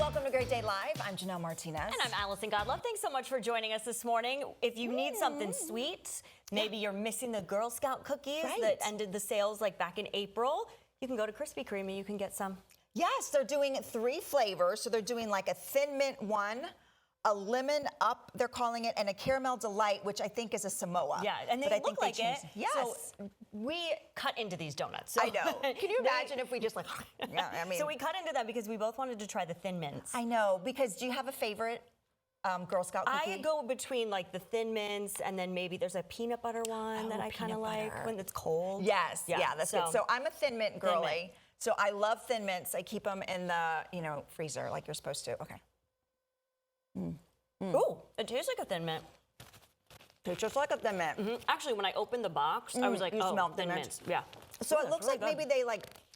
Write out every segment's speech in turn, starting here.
welcome to Great Day Live. I'm Janelle Martinez. And I'm Allison Godlove. Thanks so much for joining us this morning. If you need something sweet, maybe you're missing the Girl Scout cookies that ended the sales like back in April, you can go to Krispy Kreme and you can get some. Yes, they're doing 3 flavors. So they're doing like a Thin Mint one, a Lemon Up, they're calling it, and a Caramel Delight, which I think is a Samoa. Yeah, and they look like it. Yes. So we cut into these donuts. I know. Can you imagine if we just like, yeah, I mean. So we cut into them because we both wanted to try the Thin Mints. I know, because do you have a favorite Girl Scout cookie? I go between like the Thin Mints and then maybe there's a peanut butter one that I kind of like when it's cold. Yes, yeah, that's good. So I'm a Thin Mint girly. So I love Thin Mints. I keep them in the, freezer like you're supposed to. Okay. Ooh, it tastes like a Thin Mint. Tastes just like a Thin Mint. Actually, when I opened the box, I was like, you oh, smelled Thin Thin Mints. Yeah. So it looks really like maybe they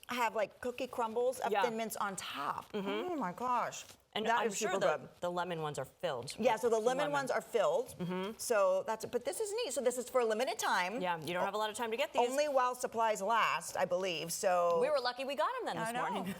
have like cookie crumbles of Yeah. Thin Mints on top. Oh my gosh. And that I'm is sure super good. the lemon ones are filled. Yeah, so the lemon ones are filled. So but this is neat. So this is for a limited time. Yeah, you don't have a lot of time to get these. Only while supplies last, I believe. So We were lucky we got them then this morning.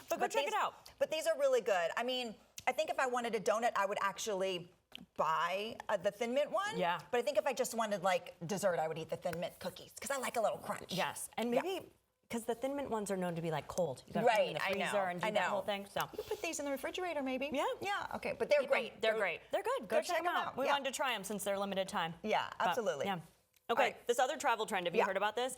But go check it out. But these are really good. I mean, I think if I wanted a donut, I would actually buy the Thin Mint one. Yeah. But I think if I just wanted like dessert, I would eat the Thin Mint cookies because I like a little crunch. Yes, and maybe because the Thin Mint ones are known to be like cold. You got to put them in the I freezer know, and do I that know. whole thing. So You put these in the refrigerator, maybe. Yeah. Yeah. Okay. But they're great. they're great. They're good. Go check them out. We Yeah. wanted to try them since they're limited time. Yeah, But, absolutely. yeah. Okay, right. this other travel trend, have you heard about this?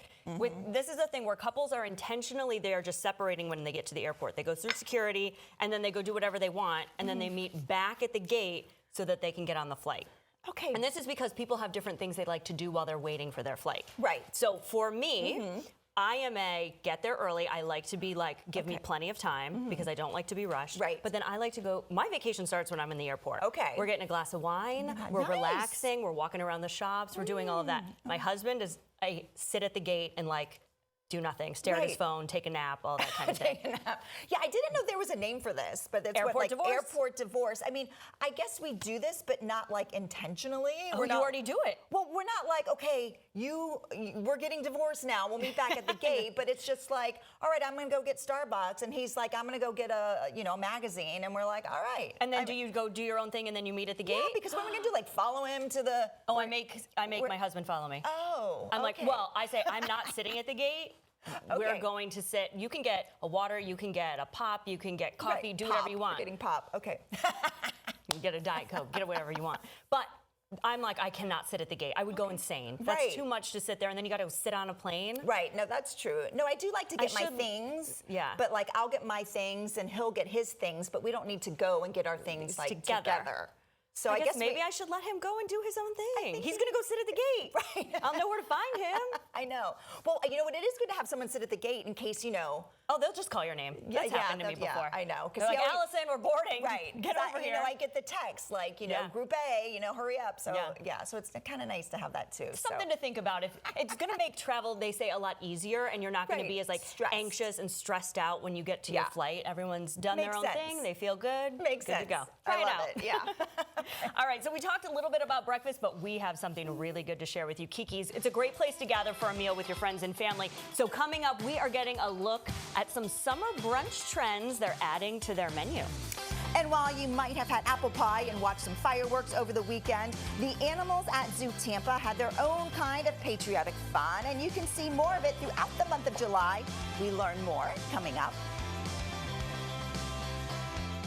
This is a thing where couples are intentionally, they are just separating when they get to the airport. They go through security, and then they go do whatever they want, and then they meet back at the gate so that they can get on the flight. Okay. And this is because people have different things they like to do while they're waiting for their flight. Right. So for me, I am a get there early. I like to be like, give me plenty of time because I don't like to be rushed. Right. But then I like to go, my vacation starts when I'm in the airport. Okay. We're getting a glass of wine. We're Nice. relaxing. We're walking around the shops. We're doing all of that. My husband is, I sit at the gate and like, do nothing, stare at his Right. phone, take a nap, all that kind of thing. Yeah, I didn't know there was a name for this, but it's Airport divorce? airport divorce. I mean, I guess we do this, but not like intentionally. Oh, you already do it. Well, we're not like, okay, we're getting divorced now. We'll meet back at the gate. But it's just like, all right, I'm gonna go get Starbucks, and he's like, I'm gonna go get a magazine, and we're like, all right. And then do you go do your own thing and then you meet at the gate? Yeah, because what are we gonna do? Like follow him to the? Oh, I make my husband follow me. Oh. I'm like, okay. well, I say I'm not sitting at the gate. We're Okay. going to sit. You can get a water, you can get a pop, you can get coffee, Right, do pop. whatever you want. We're getting pop. Okay. You can get a Diet Coke, get whatever you want. But I'm like, I cannot sit at the gate. I would go insane. That's Right. too much to sit there, and then you got to sit on a plane. Right. No, that's true. No, I do like to get my should- things. Yeah. But like, I'll get my things and he'll get his things, but we don't need to go and get our things like together. So I guess we- maybe I should let him go and do his own thing. think He's he- gonna go sit at the gate. Right. I'll know where to find him. I know. Well, you know what? It is good to have someone sit at the gate in case Oh, they'll just call your name. That's happened to me before. I know. They're like, Allison, we're boarding. Right. Get 'Cause over here. I get the text like, Yeah. Group A, hurry up. So Yeah. so it's kind of nice to have that too. Something to think about. If it's going to make travel, they say, a lot easier, and you're not going Right. to be as like Stressed. anxious and stressed out when you get to your Yeah. flight. Everyone's done Makes their own sense. thing. They feel good. Makes good sense. to go. I Try it love out. it. Yeah. All right, so we talked a little bit about breakfast, but we have something really good to share with you. Kiki's, it's a great place to gather for a meal with your friends and family. So coming up, we are getting a look at some summer brunch trends they're adding to their menu. And while you might have had apple pie and watched some fireworks over the weekend, the animals at Zoo Tampa had their own kind of patriotic fun, and you can see more of it throughout the month of July. We learn more coming up.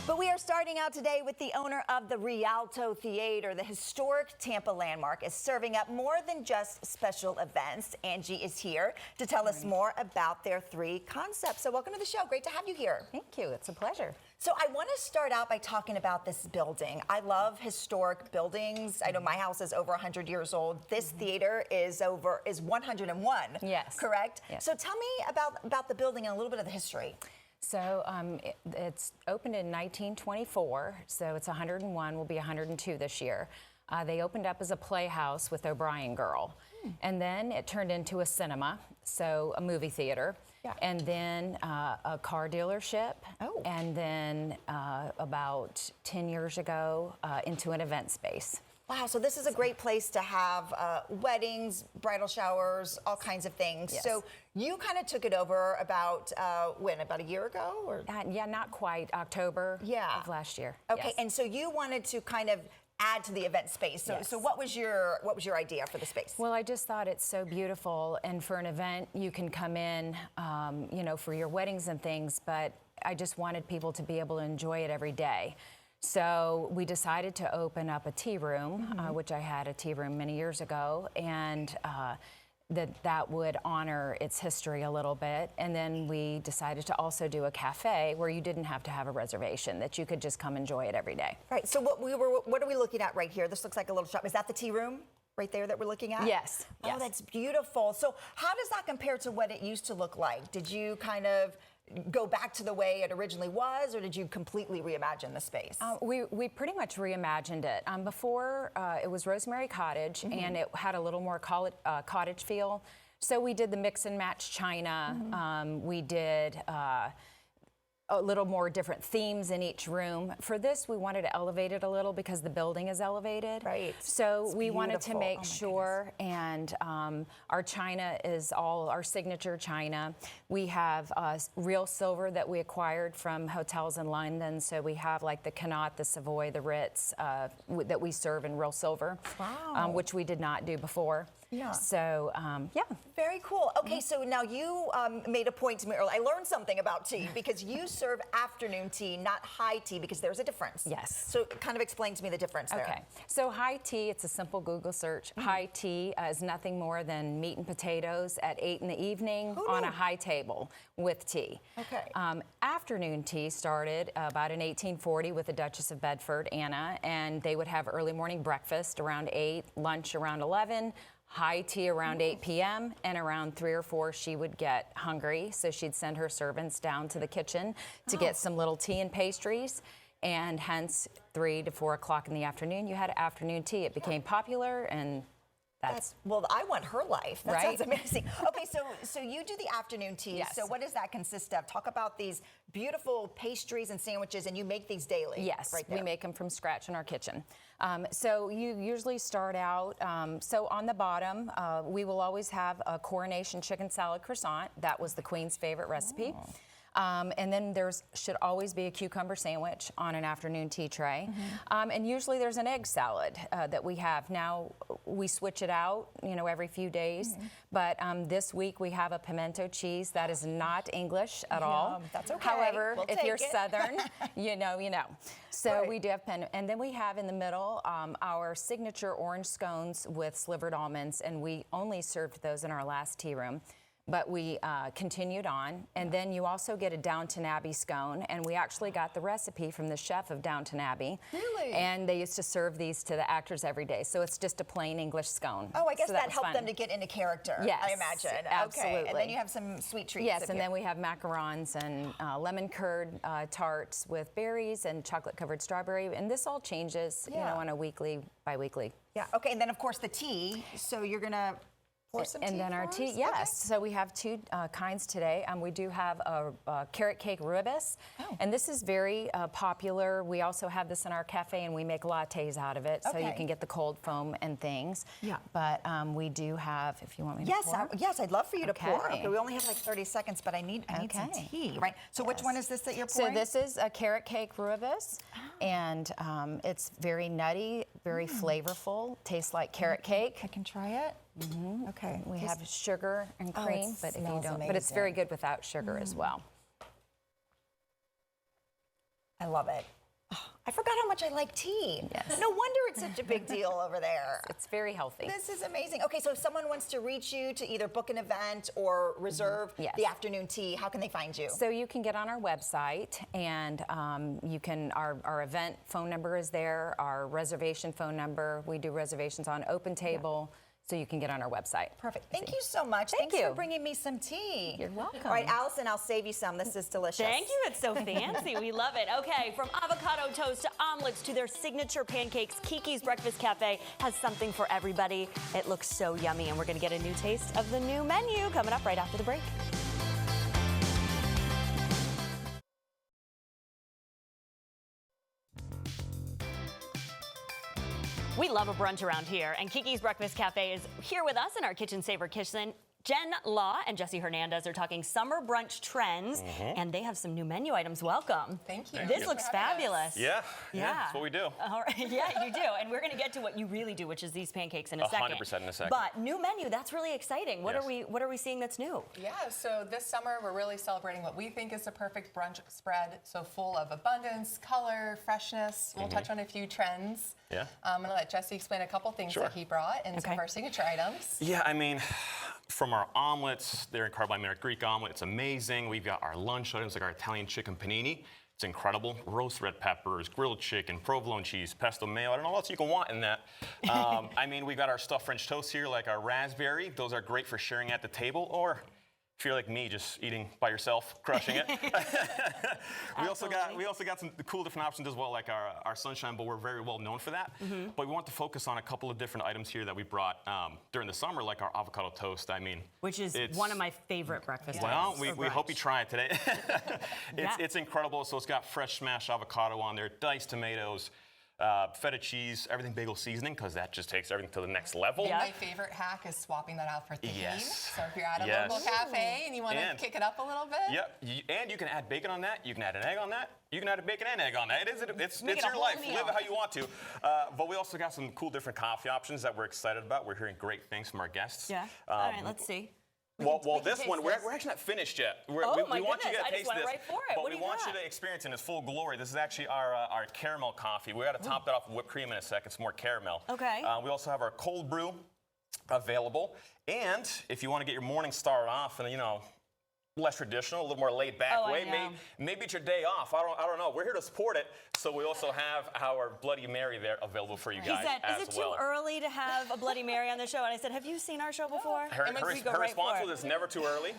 But we are starting out today with the owner of the Rialto Theater. The historic Tampa landmark is serving up more than just special events. Angie is here to tell us more about their 3 concepts. So welcome to the show. Great to have you here. Thank you. It's a pleasure. So I want to start out by talking about this building. I love historic buildings. I know my house is over 100 years old. This theater is 101. Yes. Correct? Yes. So tell me about the building and a little bit of the history. So it's opened in 1924, so it's 101, will be 102 this year. They opened up as a playhouse with O'Brien Girl. And then it turned into a cinema, so a movie theater. Yeah. And then a car dealership. Oh. And then about 10 years ago, into an event space. Wow, so this is a great place to have weddings, bridal showers, all kinds of things. Yes. So you kind of took it over about about a year ago? Or? Yeah, not quite. October of last year. Okay, Yes. and so you wanted to kind of add to the event space. So, Yes. so what was your idea for the space? Well, I just thought it's so beautiful, and for an event, you can come in, for your weddings and things, but I just wanted people to be able to enjoy it every day. So we decided to open up a tea room, which I had a tea room many years ago, and that would honor its history a little bit. And then we decided to also do a cafe where you didn't have to have a reservation, that you could just come enjoy it every day. Right, so what are we looking at right here? This looks like a little shop. Is that the tea room right there that we're looking at? Yes. Oh, Yes. that's beautiful. So how does that compare to what it used to look like? Did you kind of go back to the way it originally was, or did you completely reimagine the space? We pretty much reimagined it. Before, it was Rosemary Cottage, and it had a little more cottage feel. So we did the mix and match china. We did a little more different themes in each room. For this, we wanted to elevate it a little because the building is elevated. Right. So It's we wanted to beautiful. make Oh my sure, and our china is all our signature china. We have real silver that we acquired from hotels in London. So we have like the Connaught, the Savoy, the Ritz that we serve in real silver, Wow. which we did not do before. Yeah. So, yeah. Very cool. Okay, so now you made a point to me earlier. I learned something about tea because you serve afternoon tea, not high tea, because there's a difference. Yes. So kind of explain to me the difference there. Okay, so high tea, it's a simple Google search. High tea is nothing more than meat and potatoes at 8 in the evening on a high table with tea. Okay. Afternoon tea started about in 1840 with the Duchess of Bedford, Anna, and they would have early morning breakfast around 8, lunch around 11, high tea around 8 p.m., and around 3 or 4 she would get hungry, so she'd send her servants down to the kitchen to get some little tea and pastries, and hence 3 to 4 o'clock in the afternoon you had afternoon tea. It became popular, and that's Well, I want her life. That Right? sounds amazing. Okay, so you do the afternoon tea. Yes. So what does that consist of? Talk about these beautiful pastries and sandwiches, and you make these daily. Yes, right we there. make them from scratch in our kitchen. So you usually start out, so on the bottom, we will always have a coronation chicken salad croissant. That was the Queen's favorite recipe. And then should always be a cucumber sandwich on an afternoon tea tray. And usually there's an egg salad that we have. Now, we switch it out, every few days. But this week we have a pimento cheese that is not English at all. That's okay. However, We'll if take you're it. Southern, you know. So Right. we do have and then we have in the middle our signature orange scones with slivered almonds, and we only served those in our last tea room. But we continued on, and then you also get a Downton Abbey scone, and we actually got the recipe from the chef of Downton Abbey. Really? And they used to serve these to the actors every day, so it's just a plain English scone. Oh, I guess So that was helped fun. them to get into character. Yes, I imagine. absolutely. Okay, and then you have some sweet treats. Yes, if and you- then we have macarons and lemon curd tarts with berries and chocolate-covered strawberry, and this all changes, Yeah. on a bi-weekly. Yeah. Okay, and then of course the tea. So you're gonna pour some tea. And then our for tea, us? yes. Okay. So we have 2 kinds today. We do have a carrot cake rooibos, and this is very popular. We also have this in our cafe, and we make lattes out of it, so you Okay. can get the cold foam and things. Yeah. But we do have, if you want me to Yes, pour. yes, I'd love for you to pour. Okay. Okay, we only have like 30 seconds, but I need some Okay. tea, right? So which Yes. one is this that you're So pouring? this is a carrot cake rooibos, and it's very nutty, very flavorful. Tastes like carrot cake. I can try it. Okay. We have sugar and Oh, it cream, but if you smells don't, but it's very amazing. good without sugar as well. I love it. Oh, I forgot how much I like tea. Yes. No wonder it's such a big deal over there. It's very healthy. This is amazing. Okay, so if someone wants to reach you to either book an event or reserve Yes. the afternoon tea, how can they find you? So you can get on our website, and you can. Our event phone number is there. Our reservation phone number. We do reservations on Open Table, so you can get on our website. Perfect. Thank you so much. Thank Thanks for you. bringing me some tea. You're welcome. All right, Allison, I'll save you some. This is delicious. Thank you. It's so fancy. We love it. Okay, from avocado toast to omelets to their signature pancakes, Kiki's Breakfast Cafe has something for everybody. It looks so yummy, and we're going to get a new taste of the new menu coming up right after the break. We love a brunch around here, and Kiki's Breakfast Cafe is here with us in our Kitchen Saver kitchen. Jen Law and Jesse Hernandez are talking summer brunch trends, and they have some new menu items. Welcome. Thank you. This looks fabulous. Yeah, that's what we do. All right. Yeah, you do. And we're going to get to what you really do, which is these pancakes in a second. 100% in a second. But new menu, that's really exciting. What are we seeing that's new? Yeah, so this summer we're really celebrating what we think is the perfect brunch spread. So full of abundance, color, freshness. We'll touch on a few trends. Yeah. I'm going to let Jesse explain a couple things that he brought and some of our signature items. Yeah, I mean, from our omelets, they're in carbohydrate Greek omelet. It's amazing. We've got our lunch items like our Italian chicken panini. It's incredible. Roast red peppers, grilled chicken, provolone cheese, pesto mayo. I don't know what else you can want in that. I mean, we've got our stuffed French toast here, like our raspberry. Those are great for sharing at the table, or if you're like me, just eating by yourself, crushing it. we also got some cool different options as well, like our sunshine bowl. We're very well known for that. But we want to focus on a couple of different items here that we brought during the summer, like our avocado toast. I mean, which is one of my favorite breakfast well, items. we hope you try it today. It's incredible. So it's got fresh smashed avocado on there, diced tomatoes, feta cheese, everything bagel seasoning, because that just takes everything to the next level. My favorite hack is swapping that out for tahini. Yes. So if you're at a local cafe and you want to kick it up a little bit. Yep, and you can add bacon on that. You can add an egg on that. You can add a bacon and egg on that. It's Make it your a life. whole meal. Live it how you want to. But we also got some cool different coffee options that we're excited about. We're hearing great things from our guests. Yeah. All right, let's see. Well, this one, we're actually not finished yet. We want you to get a taste of this. Right for it. But we want you to experience it in its full glory. This is actually our caramel coffee. We got to top that off with whipped cream in a second. Some more caramel. Okay. We also have our cold brew available. And if you want to get your morning started off and, less traditional, a little more laid back way. Maybe it's your day off. I don't know. We're here to support it. So we also have our Bloody Mary there available for you guys. He said, is it too early to have a Bloody Mary on the show? And I said, have you seen our show before? Her response was, it's never too early.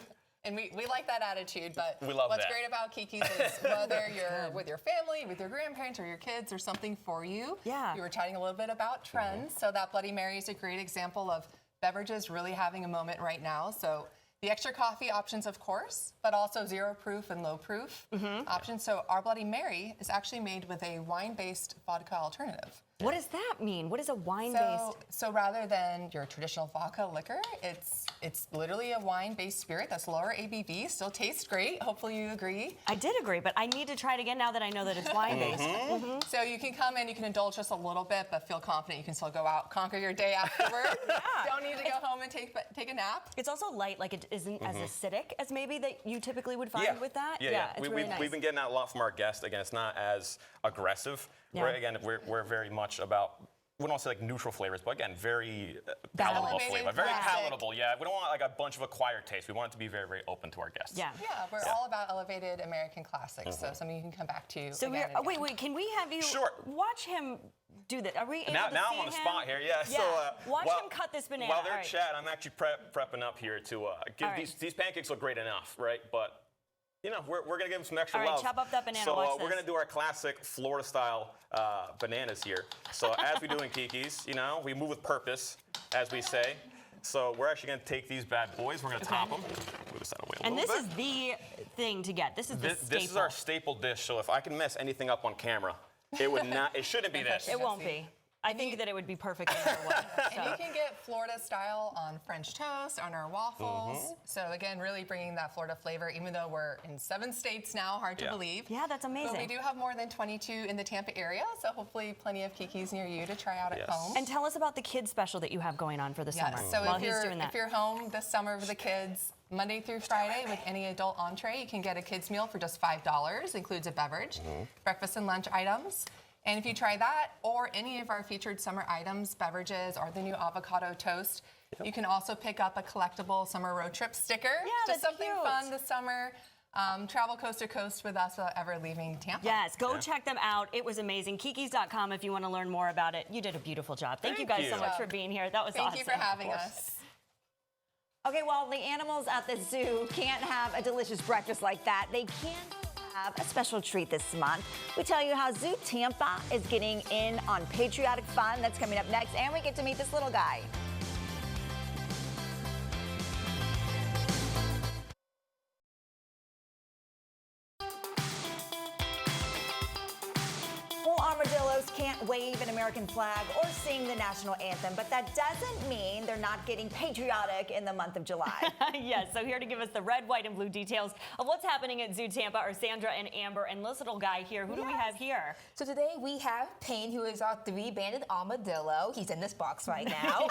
And we like that attitude, but we love what's great about Kiki's is whether you're with your family, with your grandparents, or your kids, or something for you. Yeah. We were chatting a little bit about trends, so that Bloody Mary is a great example of beverages really having a moment right now. So the extra coffee options, of course, but also zero proof and low proof options. So our Bloody Mary is actually made with a wine-based vodka alternative. What does that mean? What is a wine-based? So rather than your traditional vodka liquor, it's literally a wine-based spirit that's lower ABV, still tastes great. Hopefully you agree. I did agree, but I need to try it again now that I know that it's wine-based. So you can come in, you can indulge just a little bit, but feel confident you can still go out, conquer your day afterward. Don't need to go home and take a nap. It's also light, like it isn't as acidic as maybe that you typically would find with that. Yeah. It's really nice. We've been getting that a lot from our guests. Again, it's not as aggressive. Yeah. We're very much about, we don't want to say like neutral flavors, but again, very palatable flavor. Very palatable, yeah. We don't want like a bunch of acquired taste. We want it to be very, very open to our guests. Yeah, we're all about elevated American classics, so something you can come back to. So again and again. wait, can we have you watch him do that? Are we able now to see I'm on the spot here, yeah. Yeah. So, watch him cut this banana. While they're chatting, I'm actually prepping up here to give these pancakes look great enough, right? But we're going to give them some extra love. All right, chop up that banana. So Watch we're this. going to do our classic Florida-style bananas here. So as we do in Kiki's, we move with purpose, as we say. So we're actually going to take these bad boys. We're going to top them. Move this out of the way a and little this bit. is the thing to get. This is the staple. This is our staple dish. So if I can mess anything up on camera, it would not. It shouldn't be this. It won't be. I think that it would be perfect no matter what. And you can get Florida style on French toast, on our waffles. So again, really bringing that Florida flavor, even though we're in 7 states now, hard to believe. Yeah, that's amazing. But we do have more than 22 in the Tampa area, so hopefully plenty of Kiki's near you to try out at home. And tell us about the kids special that you have going on for the summer. So while if you're home this summer with the kids, Monday through Friday with any adult entree, you can get a kids meal for just $5. Includes a beverage, breakfast and lunch items. And if you try that or any of our featured summer items, beverages, or the new avocado toast, you can also pick up a collectible summer road trip sticker. Yeah, just that's something cute. fun this summer. Travel coast to coast with us without ever leaving Tampa. Yes, go check them out. It was amazing. Kikis.com if you want to learn more about it. You did a beautiful job. Thank you guys so much for being here. That was awesome. Thank you for having us. Okay, well, the animals at the zoo can't have a delicious breakfast like that. They can have a special treat this month. We tell you how Zoo Tampa is getting in on patriotic fun. That's coming up next, and we get to meet this little guy. Full armor armadillos can't wave an American flag or sing the national anthem, but that doesn't mean they're not getting patriotic in the month of July. Yes, so here to give us the red, white, and blue details of what's happening at Zoo Tampa are Sandra and Amber, and this little guy here. Who do we have here? So today we have Payne, who is our three-banded armadillo. He's in this box right now.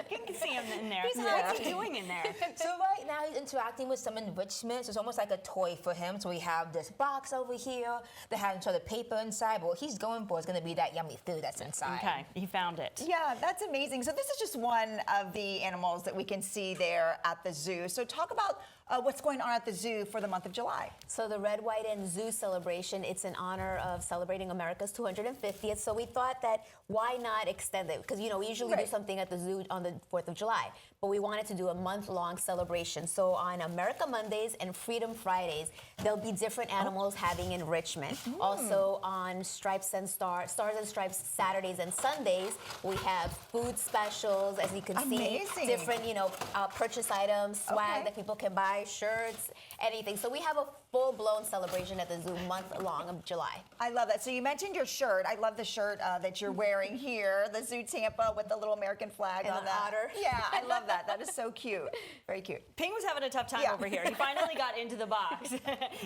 You can see him in there. He's What's he happy. doing in there? So right now he's interacting with some enrichment. So it's almost like a toy for him. So we have this box over here that has sort of paper inside. But what he's going for is going to be that yummy food that's inside. Okay, he found it. Yeah, that's amazing. So this is just one of the animals that we can see there at the zoo. So talk about what's going on at the zoo for the month of July. So the Red, White, and Zoo celebration, it's in honor of celebrating America's 250th. So we thought that why not extend it? Because, you know, we usually do Right. something at the zoo on the 4th of July, but we wanted to do a month-long celebration. So on America Mondays and Freedom Fridays, there'll be different animals having enrichment. Also on Stripes and Stars and Stripes Saturdays and Sundays, we have food specials, as you can Amazing. see, different, you know, purchase items, swag Okay. that people can buy, shirts, anything. So we have a full-blown celebration at the zoo month-long of July. I love that. So you mentioned your shirt. I love the shirt that you're wearing here, the Zoo Tampa with the little American flag And on an that. otter. Yeah, I love that. That is so cute. Very cute. Ping was having a tough time Yeah. over here. He finally got into the box.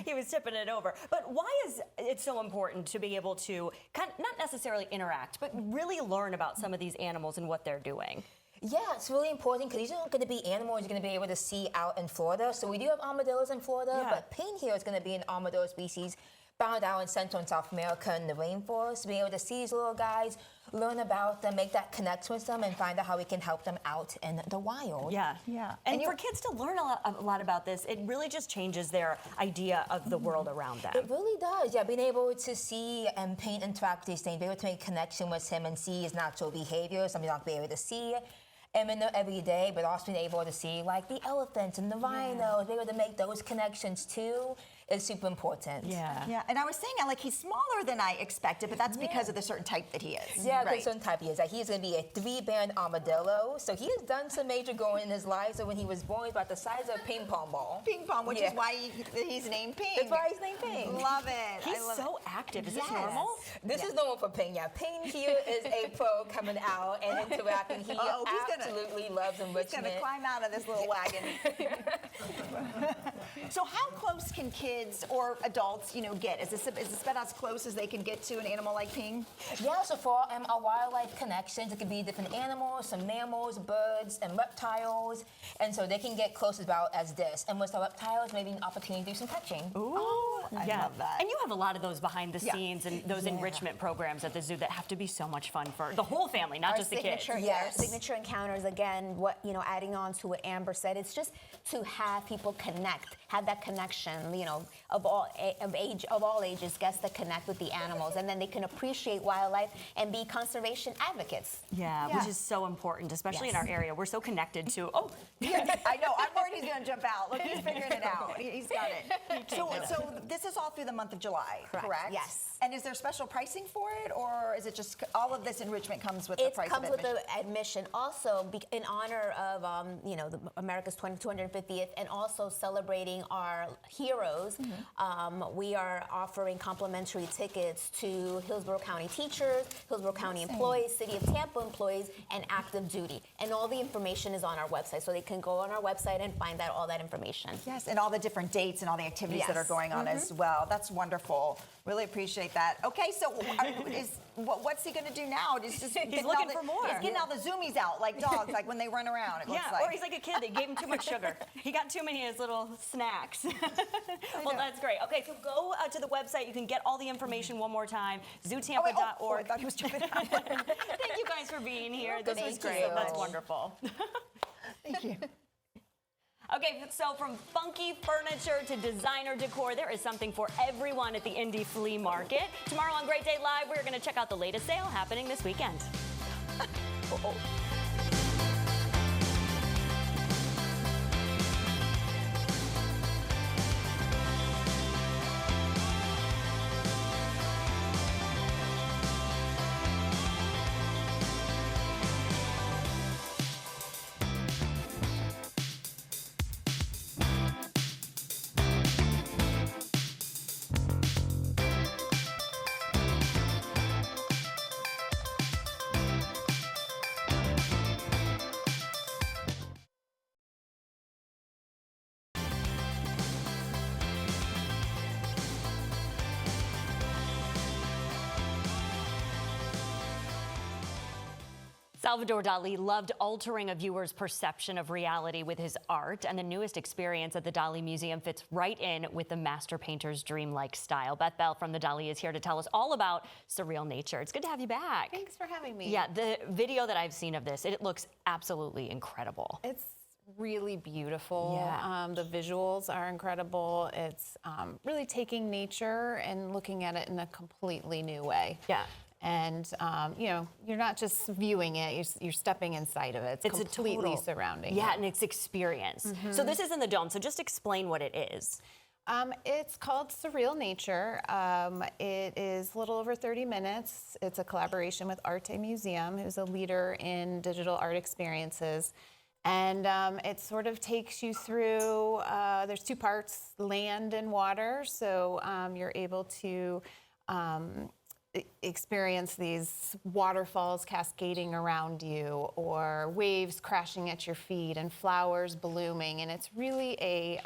He was tipping it over. But why is it so important to be able to not necessarily interact, but really learn about some of these animals and what they're doing? Yeah, it's really important because these aren't going to be animals you're going to be able to see out in Florida. So we do have armadillos in Florida, Yeah. but Payne here is going to be an armadillo species found out in Central and South America in the rainforest. Being able to see these little guys, learn about them, make that connection with them, and find out how we can help them out in the wild. Yeah. Yeah. And, And for you- kids to learn a lot about this, it really just changes their idea of the world around them. It really does, yeah. Being able to see and Payne interact with these things, be able to make connection with him and see his natural behavior, something you're not be able to see him in the everyday, but also being able to see like the elephants and the rhinos, be able to make those connections too is super important. Yeah. Yeah, and I was saying, like, he's smaller than I expected, but that's because of the certain type that he is. Yeah, right. because certain type he is. Like, he's going to be a three-band armadillo. So he has done some major growing in his life. So when he was born, he was about the size of a ping pong ball. Ping pong, which Yeah. is why he's named Ping. That's why he's named Ping. Love it. He's I love so it. active. Is Yes. this normal? This is normal for Ping. Yeah, Ping here is a pro coming out and interacting. He Uh-oh, he's gonna- absolutely loves He's enrichment. going to climb out of this little wagon. So how close can kids or adults, get? Is this about as close as they can get to an animal like Ping? Yeah, so for our wildlife connections, it could be different animals, some mammals, birds, and reptiles. And so they can get close about as this. And with the reptiles, maybe an opportunity to do some touching. Ooh, I yeah. love that. And you have a lot of those behind the Yeah. scenes and those enrichment programs at the zoo that have to be so much fun for the whole family, not Our just the kids. signature, Yes. signature encounters. Again, adding on to what Amber said, it's just to have people connect, have that connection. Of all ages, guests that connect with the animals, and then they can appreciate wildlife and be conservation advocates. Yeah, Yeah. which is so important, especially in Yes. our area. We're so connected to. I know. I'm worried he's going to jump out. Look, he's figuring it out. He's got it. So this is all through the month of July, correct? Yes. And is there special pricing for it, or is it just all of this enrichment comes with the It price comes of with admission? the admission. Also, in honor of America's 250th, and also celebrating our heroes, we are offering complimentary tickets to Hillsborough County teachers, Hillsborough County employees, City of Tampa employees, and active duty. And all the information is on our website, so they can go on our website and find out all that information. Yes, and all the different dates and all the activities that are Yes. going on as well. That's wonderful. Really appreciate that. Okay, so what's he going to do now? He's looking for more. He's getting all the zoomies out like dogs, like when they run around. It looks Yeah, like. or he's like a kid. They gave him too much sugar. He got too many of his little snacks. Well, that's great. Okay, so go to the website. You can get all the information one more time, zootampa.org. I thought he was jumping out. Thank you guys for being here. This was Thank great. you. That's wonderful. Thank you. Okay, so from funky furniture to designer decor, there is something for everyone at the Indy Flea Market. Tomorrow on Great Day Live, we're going to check out the latest sale happening this weekend. Salvador Dali loved altering a viewer's perception of reality with his art, and the newest experience at the Dali Museum fits right in with the master painter's dreamlike style. Beth Bell from the Dali is here to tell us all about Surreal Nature. It's good to have you back. Thanks for having me. Yeah, the video that I've seen of this, it looks absolutely incredible. It's really beautiful. Yeah. The visuals are incredible. It's really taking nature and looking at it in a completely new way. Yeah. And, you're not just viewing it, you're stepping inside of it. It's completely surrounding Yeah, you. and it's experience. So this is in the Dome, so just explain what it is. It's called Surreal Nature. It is a little over 30 minutes. It's a collaboration with Arte Museum, who's a leader in digital art experiences. And it sort of takes you through, there's two parts, land and water. So you're able to experience these waterfalls cascading around you, or waves crashing at your feet, and flowers blooming. And it's really a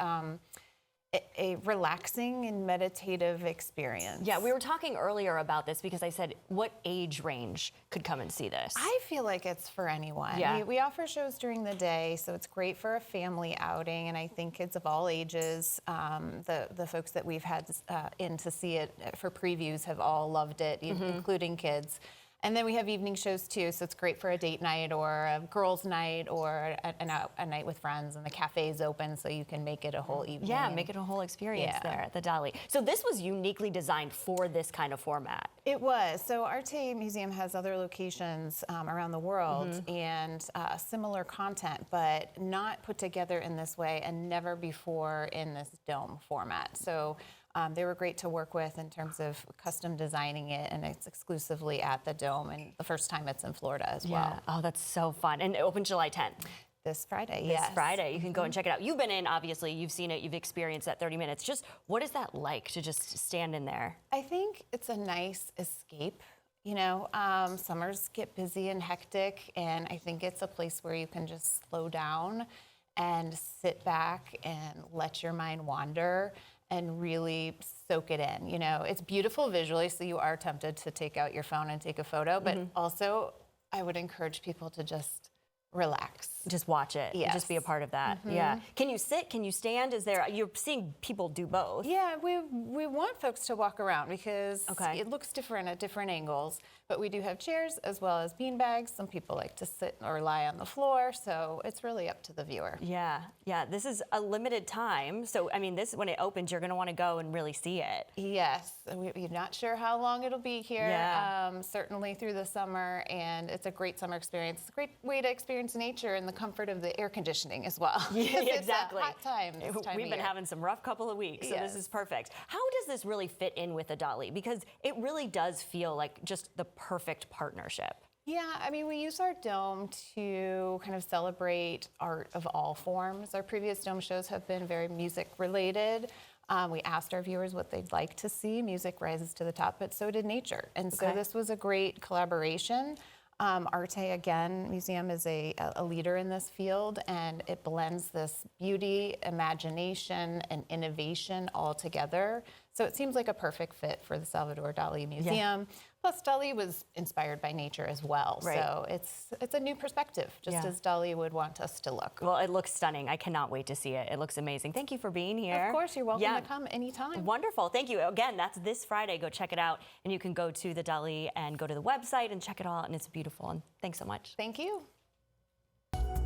relaxing and meditative experience. Yeah, we were talking earlier about this because I said, what age range could come and see this? I feel like it's for anyone. Yeah. We offer shows during the day, so it's great for a family outing, and I think kids of all ages, the folks that we've had in to see it for previews have all loved it, including kids. And then we have evening shows too, so it's great for a date night or a girls' night or a night with friends. And the cafe's open, so you can make it a whole evening. Yeah, make it a whole experience there at the Dali. So this was uniquely designed for this kind of format. It was. So Arte Museum has other locations around the world and similar content, but not put together in this way and never before in this dome format. So they were great to work with in terms of custom designing it, and it's exclusively at the Dome, and the first time it's in Florida as well. Oh, that's so fun. And it opens July 10th. This Friday, This yes. Friday. You can go and check it out. You've been in, obviously. You've seen it. You've experienced that 30 minutes. Just what is that like to just stand in there? I think it's a nice escape. Summers get busy and hectic, and I think it's a place where you can just slow down and sit back and let your mind wander and really soak it in. It's beautiful visually, so you are tempted to take out your phone and take a photo, but also I would encourage people to just relax. Just watch it. Yes. Just be a part of that. Yeah. Can you sit? Can you stand? You're seeing people do both. Yeah, we want folks to walk around because Okay. it looks different at different angles, but we do have chairs as well as bean bags. Some people like to sit or lie on the floor, so it's really up to the viewer. Yeah. This is a limited time. So, when it opens, you're going to want to go and really see it. Yes, we're not sure how long it'll be here, Yeah. certainly through the summer, and it's a great summer experience. It's a great way to experience nature in the comfort of the air conditioning as well. Yeah, It's exactly. a hot time this time We've of been year. having some rough couple of weeks, so this Yes. is perfect. How does this really fit in with the Dali? Because it really does feel like just the perfect partnership. Yeah, we use our dome to kind of celebrate art of all forms. Our previous dome shows have been very music related. We asked our viewers what they'd like to see. Music rises to the top, but so did nature. And so this was a great collaboration. Arte, again, museum is a leader in this field, and it blends this beauty, imagination, and innovation all together. So it seems like a perfect fit for the Salvador Dali Museum. Plus, Dali was inspired by nature as well. Right. So it's a new perspective, just as Dali would want us to look. Well, it looks stunning. I cannot wait to see it. It looks amazing. Thank you for being here. Of course, you're welcome to come anytime. Wonderful. Thank you. Again, that's this Friday. Go check it out. And you can go to the Dali and go to the website and check it all out. And it's beautiful. And thanks so much. Thank you.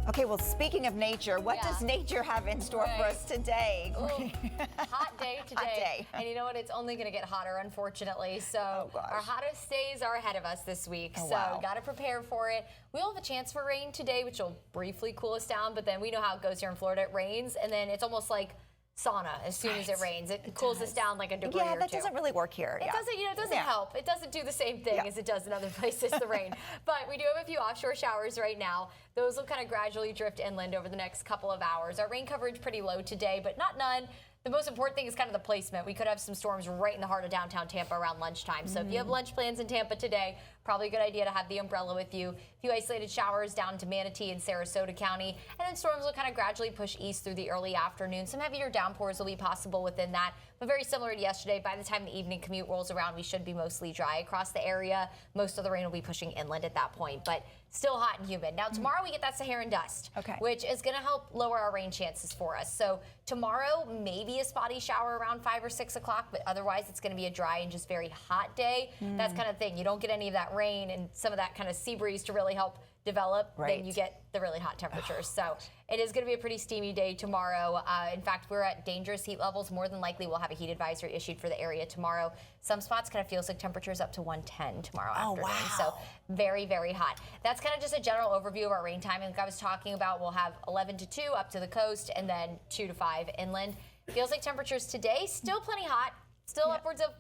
Okay, well, speaking of nature, what does nature have in store for us today? Hot day today. Hot day. And you know what? It's only going to get hotter, unfortunately. So gosh. our hottest days are ahead of us this week. Oh, so wow. got to prepare for it. We'll have a chance for rain today, which will briefly cool us down. But then we know how it goes here in Florida. It rains, and then it's almost like sauna as soon as it rains. It cools us down like a degree Yeah, or that two. doesn't really work here. It doesn't, it doesn't help. It doesn't do the same thing as it does in other places, the rain. But we do have a few offshore showers right now. Those will kind of gradually drift inland over the next couple of hours. Our rain coverage pretty low today, but not none. the most important thing is kind of the placement. We could have some storms right in the heart of downtown Tampa around lunchtime. So if you have lunch plans in Tampa today, probably a good idea to have the umbrella with you. A few isolated showers down to Manatee and Sarasota County. And then storms will kind of gradually push east through the early afternoon. Some heavier downpours will be possible within that. But very similar to yesterday, by the time the evening commute rolls around, we should be mostly dry across the area. Most of the rain will be pushing inland at that point, but still hot and humid. Now tomorrow we get that Saharan dust, which is going to help lower our rain chances for us. So tomorrow, maybe a spotty shower around 5 or 6 o'clock, but otherwise it's going to be a dry and just very hot day. That's kind of thing. You don't get any of that rain and some of that kind of sea breeze to really help develop, then you get the really hot temperatures. So it is going to be a pretty steamy day tomorrow. In fact, we're at dangerous heat levels. More than likely, we'll have a heat advisory issued for the area tomorrow. Some spots kind of feels like temperatures up to 110 tomorrow afternoon. So very, very hot. That's kind of just a general overview of our rain timing. Like I was talking about, we'll have 11 to 2 up to the coast and then 2 to 5 inland. Feels like temperatures today still plenty hot, still upwards of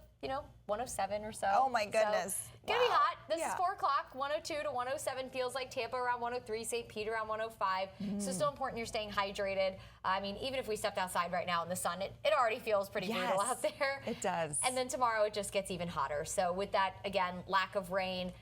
107 or so. Oh my goodness. So, gonna be hot. This is 4 o'clock. 102 to 107 feels like Tampa around 103, St. Pete around 105. So still important you're staying hydrated. I mean, even if we stepped outside right now in the sun, it already feels pretty brutal out there. It does. And then tomorrow it just gets even hotter. So with that, again, lack of rain,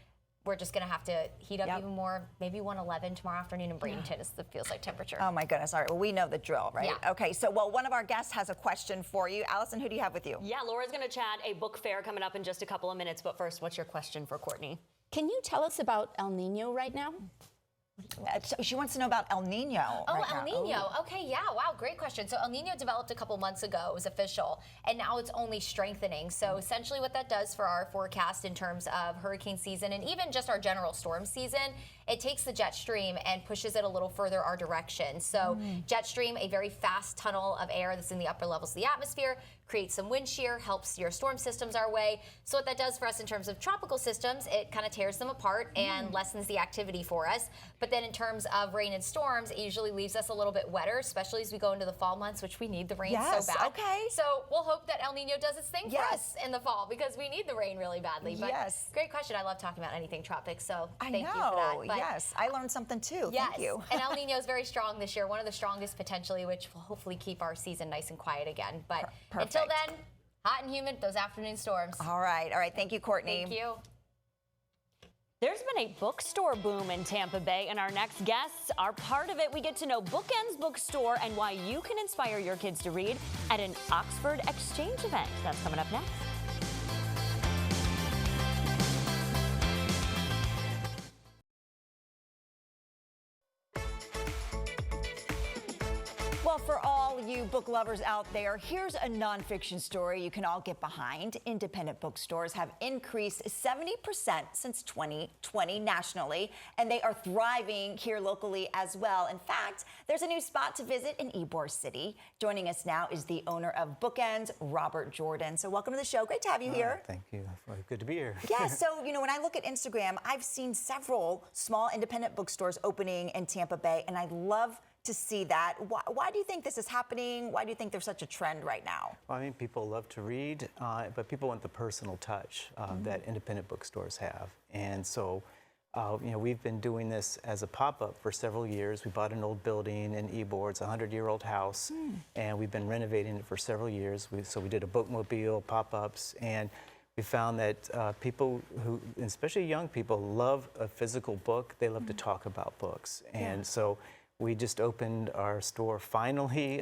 we're just going to have to heat up even more. Maybe 111 tomorrow afternoon in Bradenton is the feels like temperature. Oh my goodness. All right. Well, we know the drill, right? Yeah. Okay. So, one of our guests has a question for you. Allison, who do you have with you? Yeah, Laura's going to chat a book fair coming up in just a couple of minutes. But first, what's your question for Courtney? Can you tell us about El Nino right now? She wants to know about El Nino. Oh, right El now. Nino. Okay, yeah, wow, great question. So El Nino developed a couple months ago, it was official, and now it's only strengthening. So essentially what that does for our forecast in terms of hurricane season and even just our general storm season, it takes the jet stream and pushes it a little further our direction. So jet stream, a very fast tunnel of air that's in the upper levels of the atmosphere, creates some wind shear, helps your storm systems our way. So what that does for us in terms of tropical systems, it kind of tears them apart and lessens the activity for us. But then in terms of rain and storms, it usually leaves us a little bit wetter, especially as we go into the fall months, which we need the rain so bad. Okay. So we'll hope that El Nino does its thing for us in the fall because we need the rain really badly. But great question. I love talking about anything tropics, so thank you for that. But yes, I learned something too. yes, Thank you. and El Nino is very strong this year, one of the strongest potentially, which will hopefully keep our season nice and quiet again. But until then, hot and humid, those afternoon storms. All right. Thank you, Courtney. Thank you. There's been a bookstore boom in Tampa Bay, and our next guests are part of it. We get to know Bookends Bookstore and why you can inspire your kids to read at an Oxford Exchange event. That's coming up next. Well, for all you book lovers out there, here's a nonfiction story you can all get behind. Independent bookstores have increased 70% since 2020 nationally, and they are thriving here locally as well. In fact, there's a new spot to visit in Ybor City. Joining us now is the owner of Bookends, Robert Jordan. So welcome to the show. Great to have you here. Thank you. Good to be here. Yeah, so, when I look at Instagram, I've seen several small independent bookstores opening in Tampa Bay, and I love to see that. Why do you think this is happening? Why do you think there's such a trend right now? Well, I mean, people love to read, but people want the personal touch that independent bookstores have. And so, we've been doing this as a pop-up for several years. We bought an old building in Ybor. It's a 100-year-old house, and we've been renovating it for several years. So we did a bookmobile, pop-ups, and we found that people who, especially young people, love a physical book. They love to talk about books. And so we just opened our store finally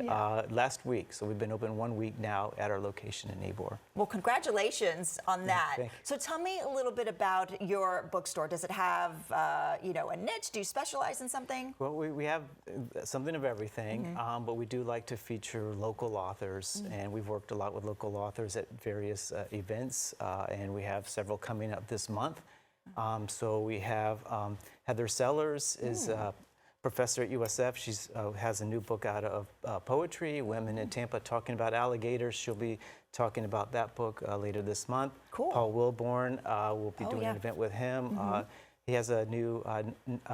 last week. So we've been open 1 week now at our location in Ybor. Well, congratulations on that. Thank you. So tell me a little bit about your bookstore. Does it have, a niche? Do you specialize in something? Well, we have something of everything, but we do like to feature local authors, and we've worked a lot with local authors at various events, and we have several coming up this month. So we have Heather Sellers is professor at USF. She has a new book out of poetry, Women in Tampa Talking About Alligators. She'll be talking about that book later this month. Cool. Paul Wilborn, we'll be doing an event with him. He has a new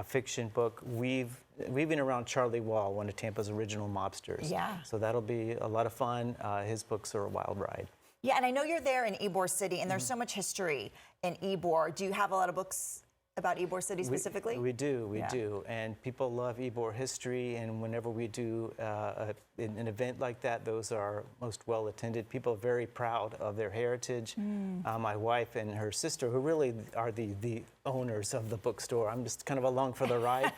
fiction book, weaving around Charlie Wall, one of Tampa's original mobsters. Yeah. So that'll be a lot of fun. His books are a wild ride. Yeah, and I know you're there in Ybor City, and there's so much history in Ybor. Do you have a lot of books about Ybor City specifically? We do, we Yeah. do. And people love Ybor history, and whenever we do an event like that, those are most well attended. People are very proud of their heritage. My wife and her sister, who really are the owners of the bookstore, I'm just kind of along for the ride.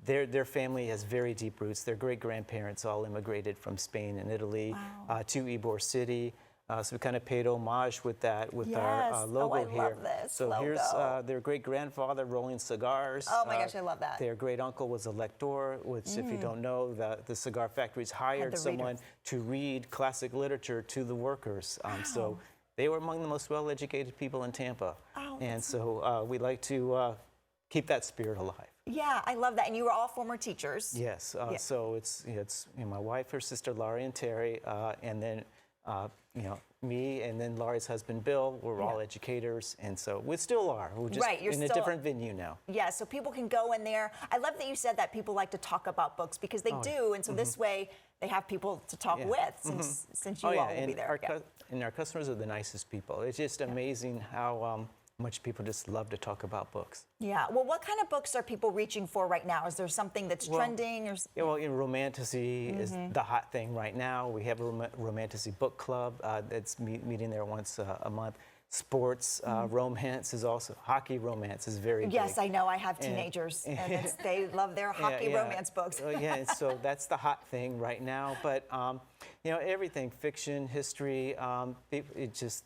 Their family has very deep roots. Their great-grandparents all immigrated from Spain and Italy to Ybor City. So we kind of paid homage with that, with our logo I here. love this so logo. here's their great-grandfather rolling cigars. Oh my gosh, I love that. Their great-uncle was a lector, which if you don't know, the cigar factories hired the someone readers. to read classic literature to the workers. So they were among the most well-educated people in Tampa. Oh, and so we like to keep that spirit alive. Yeah, I love that. And you were all former teachers. Yes. So it's my wife, her sister Laurie and Terry, and then me, and then Laurie's husband Bill. We're all educators, and so we still are. We're just Right, you're in a still- different venue now. Yeah, so people can go in there. I love that you said that people like to talk about books because they do, and so this way they have people to talk with since you all will be there. And our customers are the nicest people. It's just amazing how much people just love to talk about books. Yeah. Well, what kind of books are people reaching for right now? Is there something that's trending? Or Yeah, well, romantasy is the hot thing right now. We have a romantasy book club that's meeting there once a month. Sports romance is also, hockey romance is very big. Yes, I know. I have teenagers, and they love their hockey romance books. Yeah, and so that's the hot thing right now. But everything, fiction, history, it just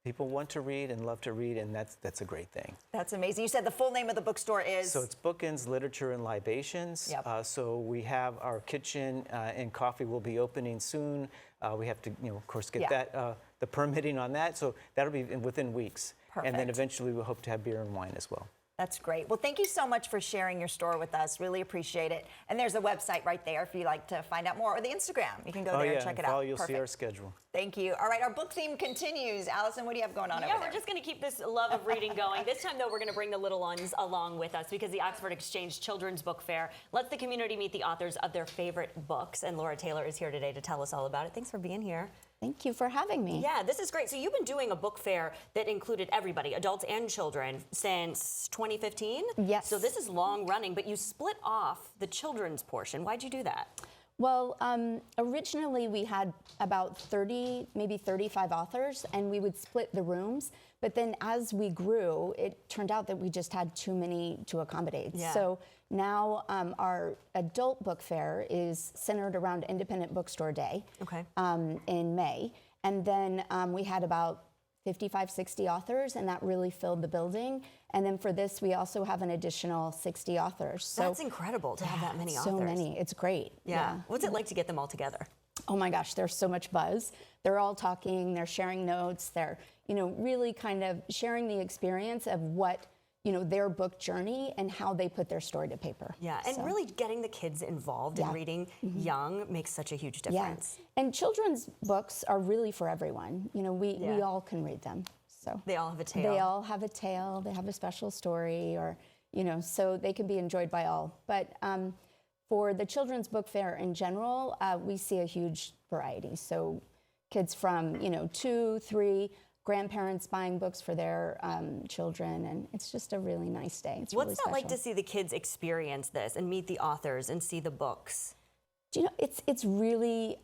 people want to read and love to read, and that's a great thing. That's amazing. You said the full name of the bookstore is? So it's Bookends, Literature, and Libations. Yep. So we have our kitchen and coffee will be opening soon. We have to, of course, get that the permitting on that. So that'll be within weeks. And then Perfect. eventually we hope to have beer and wine as well. That's great. Well, thank you so much for sharing your store with us. Really appreciate it. And there's a website right there if you'd like to find out more, or the Instagram. You can go there and check it out. You'll see Perfect. our schedule. Thank you. All right, our book theme continues. Allison, what do you have going on over Yeah, there? we're just going to keep this love of reading going. This time, though, we're going to bring the little ones along with us because the Oxford Exchange Children's Book Fair lets the community meet the authors of their favorite books. And Laura Taylor is here today to tell us all about it. Thanks for being here. Thank you for having me. Yeah, this is great. So you've been doing a book fair that included everybody, adults and children, since 2015? Yes. So this is long running, but you split off the children's portion. Why'd you do that? Well, originally we had about 30, maybe 35 authors, and we would split the rooms. But then as we grew, it turned out that we just had too many to accommodate. Yeah. So now our adult book fair is centered around Independent Bookstore Day in May. And then we had about 55, 60 authors, and that really filled the building. And then for this, we also have an additional 60 authors. So That's incredible to have that many authors. so many. It's great. Yeah. What's it like to get them all together? Oh my gosh, there's so much buzz. They're all talking, they're sharing notes, they're, really kind of sharing the experience of what, their book journey and how they put their story to paper. Yeah, and So, really getting the kids involved in reading young makes such a huge difference. yeah. And children's books are really for everyone. We all can read them. So They all have a tale. They all have a tale, they have a special story, or, so they can be enjoyed by all. But for the children's book fair in general, we see a huge variety. So kids from, 2, 3, grandparents buying books for their children, and it's just a really nice day. It's What's really that like to special. see the kids experience this and meet the authors and see the books? Do you know, it's really,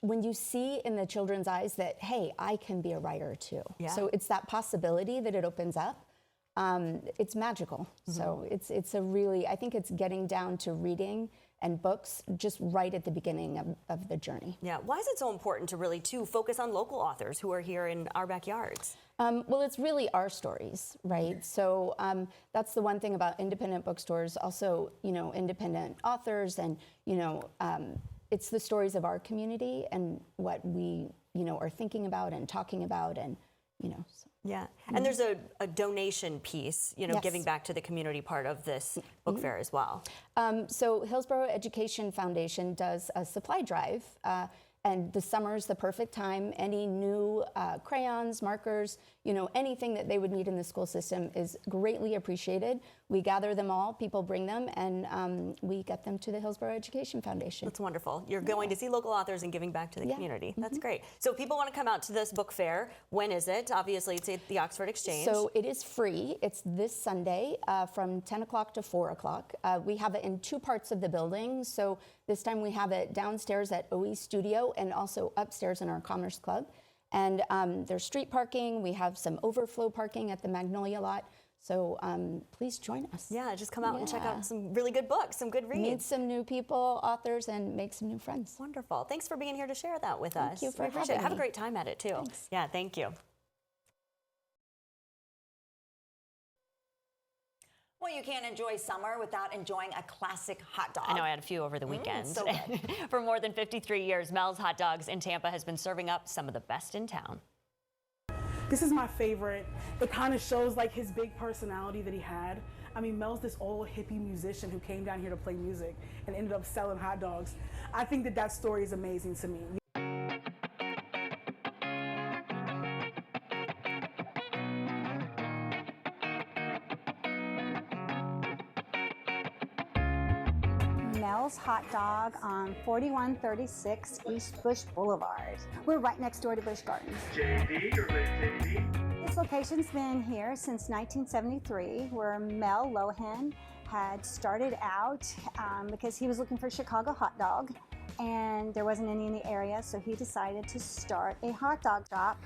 when you see in the children's eyes that, hey, I can be a writer too. Yeah. So it's that possibility that it opens up. It's magical. So it's a really, I think it's getting down to reading and books just right at the beginning of the journey. Yeah, why is it so important to really, too, focus on local authors who are here in our backyards? Well, it's really our stories, right? So that's the one thing about independent bookstores, also, independent authors, and, it's the stories of our community and what we, are thinking about and talking about, and, so. Yeah, and there's a donation piece, Yes. giving back to the community part of this book fair as well. So Hillsborough Education Foundation does a supply drive And the summer's the perfect time. Any new crayons, markers, anything that they would need in the school system is greatly appreciated. We gather them all, people bring them, and we get them to the Hillsborough Education Foundation. That's wonderful. You're going to see local authors and giving back to the community. That's great. So if people want to come out to this book fair, when is it? Obviously, it's at the Oxford Exchange. So it is free. It's this Sunday from 10 o'clock to 4 o'clock. We have it in two parts of the building. So this time we have it downstairs at OE Studio and also upstairs in our Commerce Club. And there's street parking. We have some overflow parking at the Magnolia lot. So please join us. Yeah, just come out and check out some really good books, some good reads. Meet some new people, authors, and make some new friends. Wonderful. Thanks for being here to share that with us. Thank you for We appreciate having it. Have a me. great time at it, too. Thanks. Yeah, thank you. Well, you can't enjoy summer without enjoying a classic hot dog. I know I had a few over the weekend. so good. For more than 53 years, Mel's Hot Dogs in Tampa has been serving up some of the best in town. This is my favorite. It kind of shows like his big personality that he had. I mean, Mel's this old hippie musician who came down here to play music and ended up selling hot dogs. I think that story is amazing to me. Mel's Hot Dog on 4136 East Bush Boulevard. We're right next door to Busch Gardens. JD, you're with JD. This location's been here since 1973, where Mel Lohan had started out because he was looking for a Chicago hot dog, and there wasn't any in the area, so he decided to start a hot dog shop.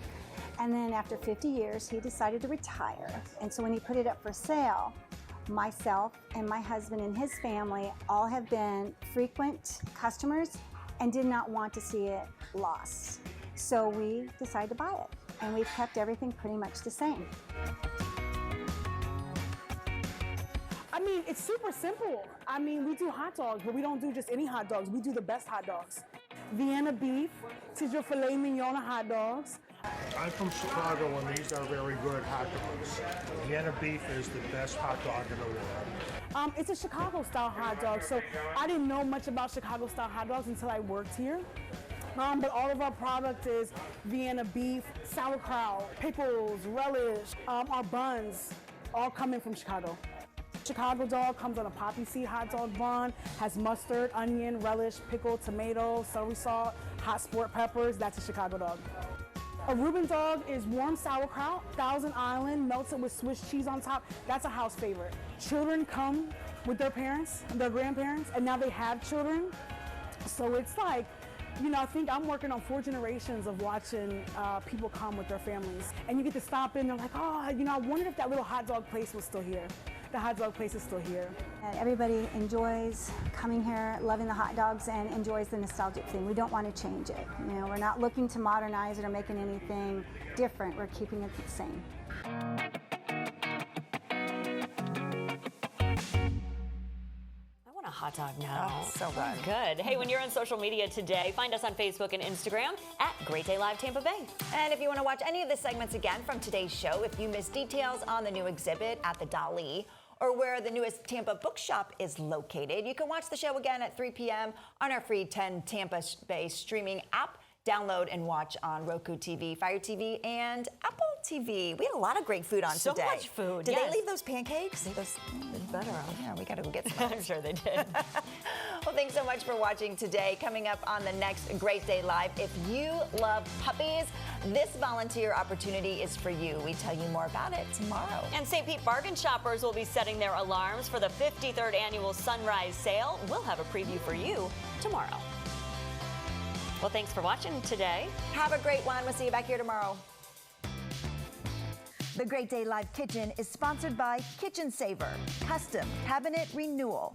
And then after 50 years, he decided to retire. And so when he put it up for sale, myself and my husband and his family all have been frequent customers and did not want to see it lost. So we decided to buy it, and we've kept everything pretty much the same. I mean, it's super simple. I mean, we do hot dogs, but we don't do just any hot dogs. We do the best hot dogs. Vienna beef, tis your filet mignon hot dogs. I'm from Chicago, and these are very good hot dogs. Vienna beef is the best hot dog in the world. It's a Chicago-style hot dog, so I didn't know much about Chicago-style hot dogs until I worked here. But all of our product is Vienna beef, sauerkraut, pickles, relish, our buns, all coming from Chicago. Chicago dog comes on a poppy seed hot dog bun, has mustard, onion, relish, pickle, tomato, celery salt, hot sport peppers. That's a Chicago dog. A Reuben dog is warm sauerkraut, Thousand Island, melted with Swiss cheese on top. That's a house favorite. Children come with their parents, their grandparents, and now they have children. So it's like, I think I'm working on 4 generations of watching people come with their families. And you get to stop in, they're like, oh, I wondered if that little hot dog place was still here. The hot dog place is still here. And everybody enjoys coming here, loving the hot dogs, and enjoys the nostalgic thing. We don't want to change it. We're not looking to modernize it or making anything different. We're keeping it the same. Hot dog now. Oh, so good. Good. Hey, when you're on social media today, find us on Facebook and Instagram at Great Day Live Tampa Bay. And if you want to watch any of the segments again from today's show, if you missed details on the new exhibit at the Dali or where the newest Tampa bookshop is located, you can watch the show again at 3 p.m. on our free 10 Tampa Bay streaming app. Download and watch on Roku TV, Fire TV, and Apple TV. We had a lot of great food on so today. So much food. Did yes. they leave those pancakes? Those better. Yeah, we got to go get some. I'm sure they did. Well, thanks so much for watching today. Coming up on the next Great Day Live, if you love puppies, this volunteer opportunity is for you. We tell you more about it tomorrow. And St. Pete bargain shoppers will be setting their alarms for the 53rd annual Sunrise Sale. We'll have a preview for you tomorrow. Well, thanks for watching today. Have a great one. We'll see you back here tomorrow. The Great Day Live Kitchen is sponsored by Kitchen Saver, custom cabinet renewal.